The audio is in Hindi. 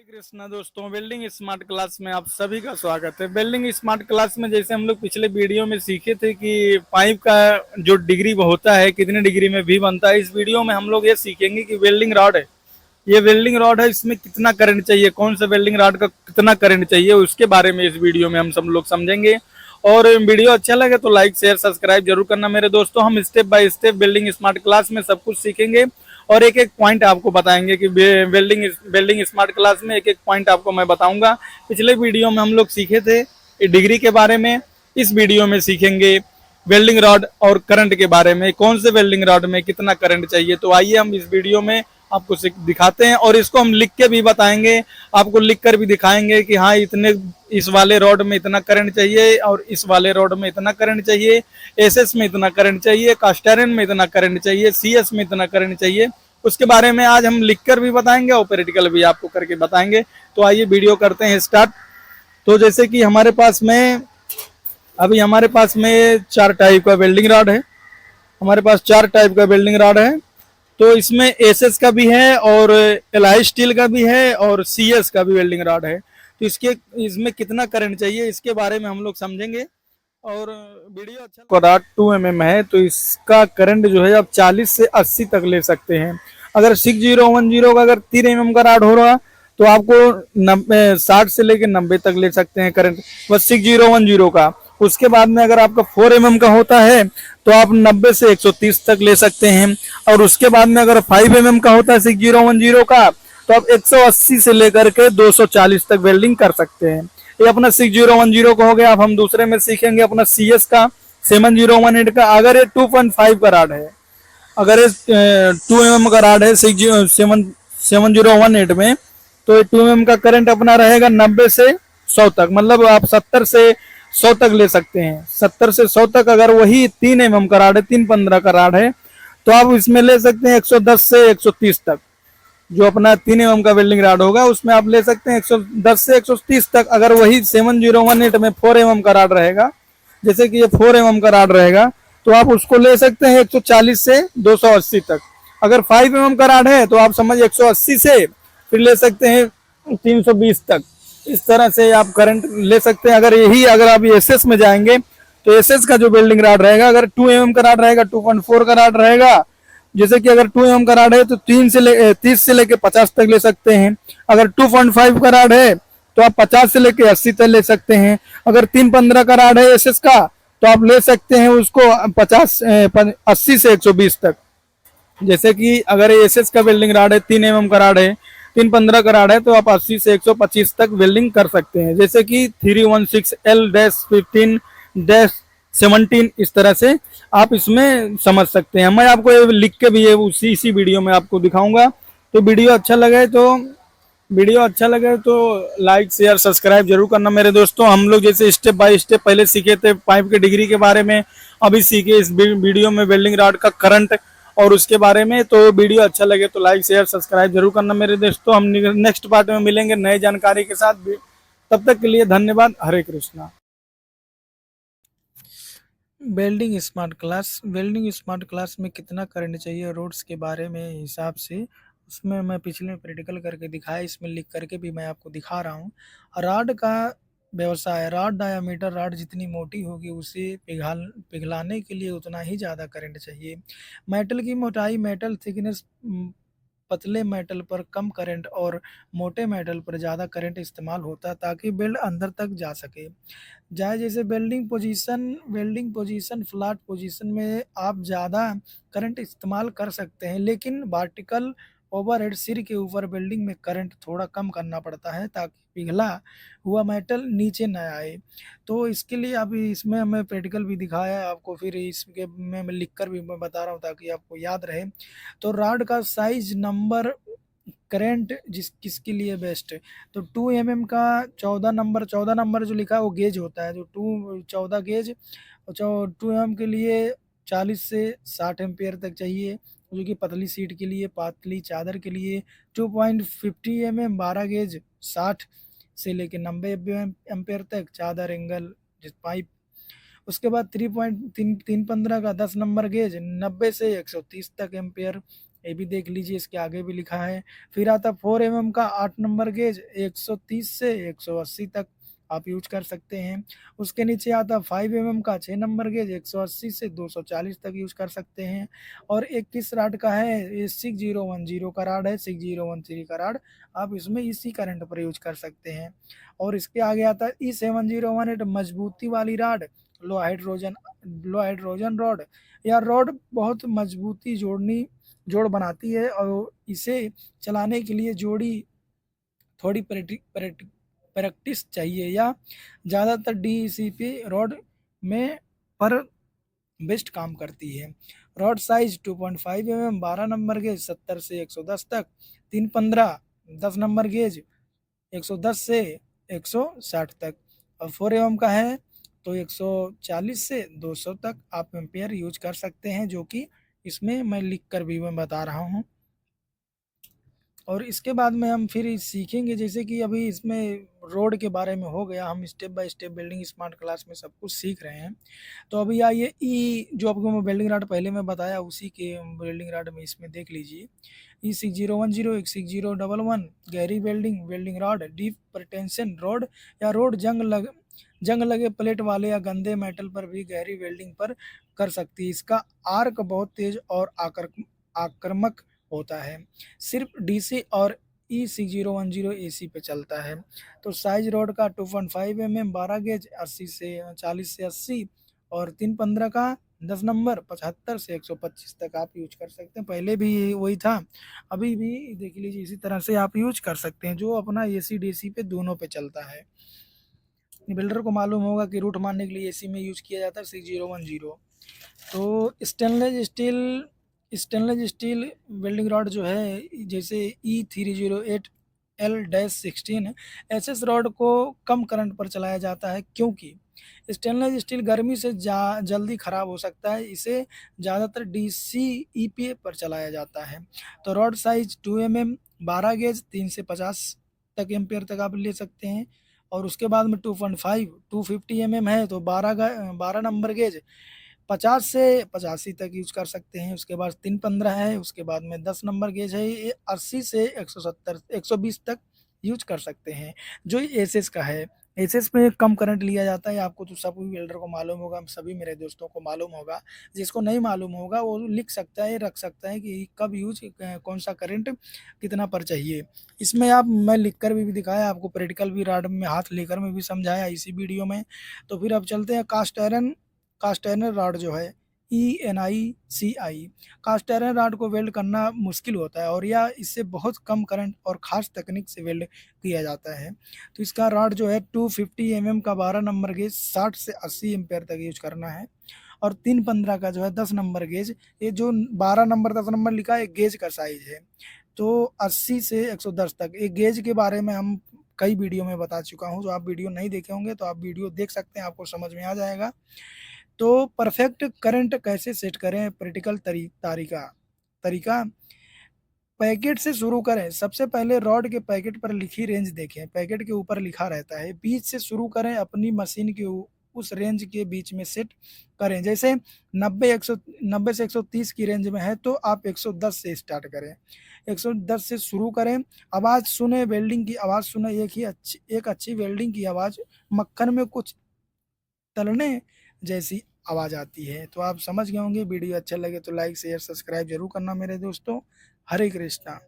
कृष्णा दोस्तों, वेल्डिंग स्मार्ट क्लास में आप सभी का स्वागत है। वेल्डिंग स्मार्ट क्लास में जैसे हम लोग पिछले वीडियो में सीखे थे कि पाइप का जो डिग्री होता है कितने डिग्री में भी बनता है, इस वीडियो में हम लोग ये सीखेंगे कि वेल्डिंग रॉड है, ये वेल्डिंग रॉड है, इसमें कितना करंट चाहिए, कौन सा वेल्डिंग रॉड का कितना करंट चाहिए, उसके बारे में इस वीडियो में हम सब लोग समझेंगे। और वीडियो अच्छा लगे तो लाइक शेयर सब्सक्राइब जरूर करना मेरे दोस्तों। हम step by step welding smart class में सब कुछ सीखेंगे और एक एक पॉइंट आपको बताएंगे कि वेल्डिंग स्मार्ट क्लास में एक एक पॉइंट आपको मैं बताऊंगा। पिछले वीडियो में हम लोग सीखे थे डिग्री के बारे में, इस वीडियो में सीखेंगे वेल्डिंग रॉड और करंट के बारे में, कौन से वेल्डिंग रॉड में कितना करंट चाहिए। तो आइए हम इस वीडियो में आपको दिखाते हैं और इसको हम लिख के भी बताएंगे, आपको लिख कर भी दिखाएंगे कि हाँ इतने इस वाले रॉड में इतना करंट चाहिए और इस वाले रॉड में इतना करंट चाहिए, एसएस में इतना करंट चाहिए, कास्ट आयरन में इतना करंट चाहिए, सीएस में इतना करंट चाहिए। उसके बारे में आज हम लिख कर भी बताएंगे और प्रैक्टिकल भी आपको करके बताएंगे। तो आइए वीडियो करते हैं स्टार्ट। तो जैसे कि हमारे पास में 4 टाइप का वेल्डिंग रॉड है, हमारे पास 4 टाइप का वेल्डिंग रॉड है। तो इसमें एसएस का भी है और एलआई स्टील का भी है और सीएस का भी वेल्डिंग रॉड है। तो इसमें कितना करंट चाहिए इसके बारे में हम लोग समझेंगे। और वीडियो अच्छा रॉड 2 mm है, तो इसका करंट जो है आप 40 से 80 तक ले सकते हैं। अगर 6010 का अगर 3 mm का रॉड हो रहा तो आपको 60 से लेके 90 तक ले सकते हैं करंट, बस 6010 का। उसके बाद में अगर आपका 4 mm का होता है तो आप 90 से 130 तक ले सकते हैं। और उसके बाद में अगर 5 mm का होता है 6010 का तो आप 180 से लेकर के 240 तक वेल्डिंग कर सकते हैं। ये अपना 6010 का हो गया। अब हम दूसरे में सीखेंगे अपना सीएस का 7018 का। अगर ये 2.5 का राड है, अगर ये 2 mm का राड है 7018 में, तो ये 2 mm का करंट अपना रहेगा 90 से 100 तक, मतलब आप 70 से 100 तक ले सकते हैं। 70 से 100 तक अगर वही 3 mm का राड है, 315 का राड है, तो आप इसमें ले सकते हैं 110 से 130 तक। जो अपना 3 mm का वेल्डिंग रॉड होगा उसमें आप ले सकते हैं 110 से 130 तक। अगर वही 7018 में 4 mm का रॉड रहेगा, जैसे कि ये 4 mm का रॉड रहेगा, तो आप उसको ले सकते हैं 140 से 280 तक। अगर 5 mm का रॉड है तो आप समझ 180 से फिर ले सकते हैं 320 तक। इस तरह से आप करंट ले सकते हैं। अगर आप एसएस में जाएंगे तो एसएस का जो वेल्डिंग रॉड रहेगा, अगर 2 mm का रॉड रहेगा, 2.4 का रॉड रहेगा, जैसे कि अगर 2 mm का राड है तो 30 से लेके 50 तक ले सकते हैं। अगर 2.5 का राड है तो आप 50 से लेके 80 तक ले सकते हैं। अगर 315 का राड है एसएस का तो आप ले सकते हैं उसको 80 से 120 तक। जैसे कि अगर एसएस का वेल्डिंग राड है, 3 mm का राड है, 315 का राड है, तो आप 80 से 125 तक वेल्डिंग कर सकते हैं। जैसे कि 316L-15-17, इस तरह से आप इसमें समझ सकते हैं। मैं आपको ये लिख के भी ये इसी वीडियो में आपको दिखाऊंगा। तो वीडियो अच्छा लगे तो लाइक शेयर सब्सक्राइब जरूर करना मेरे दोस्तों। हम लोग जैसे स्टेप बाय स्टेप पहले सीखे थे पाइप के डिग्री के बारे में, अभी सीखे इस वीडियो में वेल्डिंग रॉड का करंट और उसके बारे में। तो वीडियो अच्छा लगे तो लाइक शेयर सब्सक्राइब जरूर करना मेरे दोस्तों। हम नेक्स्ट पार्ट में मिलेंगे नए जानकारी के साथ। तब तक के लिए धन्यवाद। हरे कृष्णा। वेल्डिंग स्मार्ट क्लास में कितना करंट चाहिए रोड्स के बारे में हिसाब से, उसमें मैं पिछले में प्रैक्टिकल करके दिखाया, इसमें लिख करके भी मैं आपको दिखा रहा हूँ। रॉड का व्यवसाय, रॉड डायामीटर, रॉड जितनी मोटी होगी उसे पिघलाने के लिए उतना ही ज़्यादा करंट चाहिए। मेटल की मोटाई, मेटल थिकनेस, पतले मेटल पर कम करंट और मोटे मेटल पर ज़्यादा करंट इस्तेमाल होता है ताकि बेल्ट अंदर तक जा सके। जैसे वेल्डिंग पोजीशन फ्लैट पोजीशन में आप ज़्यादा करंट इस्तेमाल कर सकते हैं, लेकिन वर्टिकल ओवरहेड सिर के ऊपर वेल्डिंग में करंट थोड़ा कम करना पड़ता है ताकि पिघला हुआ मेटल नीचे न आए। तो इसके लिए अभी इसमें हमें प्रैक्टिकल भी दिखाया है आपको, फिर इसके में मैं लिख कर भी मैं बता रहा हूँ ताकि आपको याद रहे। तो रॉड का साइज, नंबर, करंट किसके लिए बेस्ट है, तो 2 mm का 14 नंबर जो लिखा है वो गेज होता है, जो 14 गेज 2 mm के लिए 40 से 60 एम्पियर तक चाहिए, जो कि पतली सीट के लिए, पतली चादर के लिए। 2.50 mm 12 गेज 60 से लेके 90 एम्पियर तक चादर एंगल पाइप। उसके बाद 3.315 का 10 नंबर गेज 90 से 130 तक एम्पियर ये भी देख लीजिए, इसके आगे भी लिखा है। फिर आता 4 एमएम का 8 नंबर गेज 130 से 180 तक आप यूज कर सकते हैं। उसके नीचे आता 5 एमएम का 6 नंबर गेज 180 से 240 तक यूज कर सकते हैं। और एक किस राड का है, ये 6010 का राड है, 6013 का राड, आप इसमें इसी करंट पर यूज कर सकते हैं। और इसके आगे आता है E7018 मजबूती वाली राड, लो हाइड्रोजन रॉड। यह रॉड बहुत मजबूती जोड़ बनाती है और इसे चलाने के लिए थोड़ी प्रैक्टिस चाहिए, या ज़्यादातर DECP रॉड में पर बेस्ट काम करती है। Rod size 2.5 mm, 12 number gauge 70 से 110 तक, 315 10 नंबर गेज 110 से 160 तक, और 4 एम का है तो 140 से 200 तक आप एम्पेयर यूज कर सकते हैं, जो कि इसमें मैं लिख कर भी मैं बता रहा हूँ। और इसके बाद में हम फिर सीखेंगे, जैसे कि अभी इसमें रोड के बारे में हो गया, हम step by step building smart class में सब कुछ सीख रहे हैं। तो अभी आइए जो आपको मैं बिल्डिंग राड पहले मैं बताया उसी के बिल्डिंग राड में इसमें देख लीजिए। E6010 16011 गहरी वेल्डिंग रॉड, डीप प्रटेंशन रॉड, या रोड जंग लगे प्लेट वाले या गंदे मेटल पर भी गहरी वेल्डिंग पर कर सकती है। इसका आर्क बहुत तेज और आक्रामक होता है। सिर्फ DC और E6010 AC पे चलता है। तो साइज रॉड का 2.5 mm, 12 गेज 40 से 80, और 315 का 10 नंबर 75 से 125 तक आप यूज कर सकते हैं। पहले भी वही था, अभी भी देख लीजिए इसी तरह से आप यूज कर सकते हैं, जो अपना AC DC पे दोनों पे चलता है। बिल्डर को मालूम होगा कि रूट मारने के लिए AC में यूज किया जाता है 6010। तो स्टेनलेस स्टील वेल्डिंग रॉड जो है, जैसे E308L-16 SS रॉड को कम करंट पर चलाया जाता है, क्योंकि स्टेनलेस स्टील गर्मी से जल्दी खराब हो सकता है। इसे ज़्यादातर DC EPA पर चलाया जाता है। तो रॉड साइज 2 mm, 12 गेज 3 से 50 तक एम्पेयर तक आप ले सकते हैं। और उसके बाद में 2.5 250 mm है, तो 12 नंबर गेज 50 से 85 तक यूज कर सकते हैं। उसके बाद 315 है, उसके बाद में 10 नंबर गेज है, ये 80 से 170 120 तक यूज कर सकते हैं। जो एसएस का है, एसएस में कम करंट लिया जाता है, आपको तो सभी वेल्डर को मालूम होगा, सभी मेरे दोस्तों को मालूम होगा। जिसको नहीं मालूम होगा वो लिख सकता है, रख सकता है कि कब यूज कौन सा करंट कितना पर चाहिए। इसमें आप मैं लिख कर भी दिखाया आपको, प्रैक्टिकल भी राड में हाथ लेकर मैं भी समझाया इसी वीडियो में। तो फिर अब चलते हैं कास्ट आयरन रॉड जो है, ENICI। कास्ट आयरन रॉड को वेल्ड करना मुश्किल होता है, और यह इससे बहुत कम करंट और ख़ास तकनीक से वेल्ड किया जाता है। तो इसका रॉड जो है 250 mm का 12 नंबर गेज 60 से 80 एम्पेयर तक यूज करना है। और 315 का जो है 10 नंबर गेज, ये जो 12 नंबर 10 नंबर लिखा है गेज का साइज है। तो 80 से 110 तक, एक गेज के बारे में हम कई वीडियो में बता चुका हूँ। जो आप वीडियो नहीं देखे होंगे तो आप वीडियो देख सकते हैं, आपको समझ में आ जाएगा। तो परफेक्ट करंट कैसे सेट करें, प्रैक्टिकल तरीका तरीका पैकेट से शुरू करें। सबसे पहले रॉड के पैकेट पर लिखी रेंज देखें, पैकेट के ऊपर लिखा रहता है। बीच से शुरू करें, अपनी मशीन के उस रेंज के बीच में सेट करें। जैसे 90 से 130 की रेंज में है, तो आप 110 से स्टार्ट करें, 110 से शुरू करें। आवाज़ सुने, वेल्डिंग की आवाज़ सुने, एक अच्छी वेल्डिंग की आवाज़ मक्खन में कुछ तलने जैसी आवाज़ आती है। तो आप समझ गए होंगे। वीडियो अच्छा लगे तो लाइक शेयर सब्सक्राइब जरूर करना मेरे दोस्तों। हरे कृष्णा।